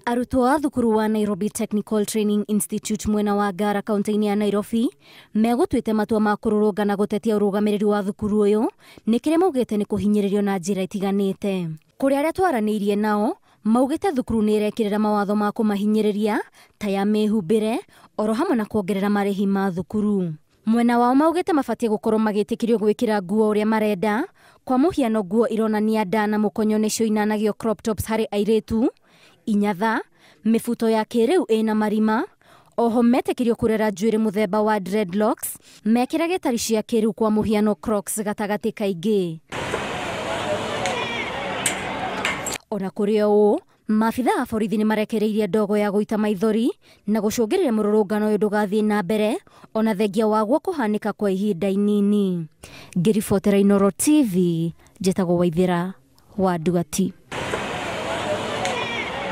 Arutwo a thukuru wa Nairobi Technical Training Institute mwena wa Ngara kaunti-inĩ ya Nairobi megũtuĩte matua ma kũrũrũngana gũtetia ũrũgamĩrĩri wa thukuru ũyũ nĩkĩrĩa maugĩte nĩ kũhinyĩrĩrio na njĩra itiganĩte. Kũrĩ arĩa twaranĩirie nao maugĩte thukuru nĩ ĩrekĩrĩra mawatho ma kũmahinyĩrĩria ta ya mĩhumbĩre oro hamwe na kuongerera marĩhi ma thukuru. Mwena wao maugĩte mabatie gũkorwo magĩtĩkĩrio gwĩkĩra nguo ũrĩa marenda, kwa mũhiano nguo ironania nda na mũkonyo nĩcio inanagio crop tops harĩ airĩtu, inyatha, mifuto ya kĩrĩu ĩna marima, oho metĩkĩrio kũrera njuĩrĩ mũthemba wa dreadlocks, mekĩrage tari cia kĩrĩu kwa mũhiano crocs gatagatĩ kaingĩ. Ona kũrĩ ũũ, maabitha a borithi nĩ marekereirie ndogo ya gũita maithori na gũcũngĩrĩria mũrũrũngano ũyũ ndũgathiĩ na mbere ona thengia waguo kũhanĩka kwa ihinda inini. Ngĩribotera Inooro TV, njĩtagwo Waithĩra wa Ndugati.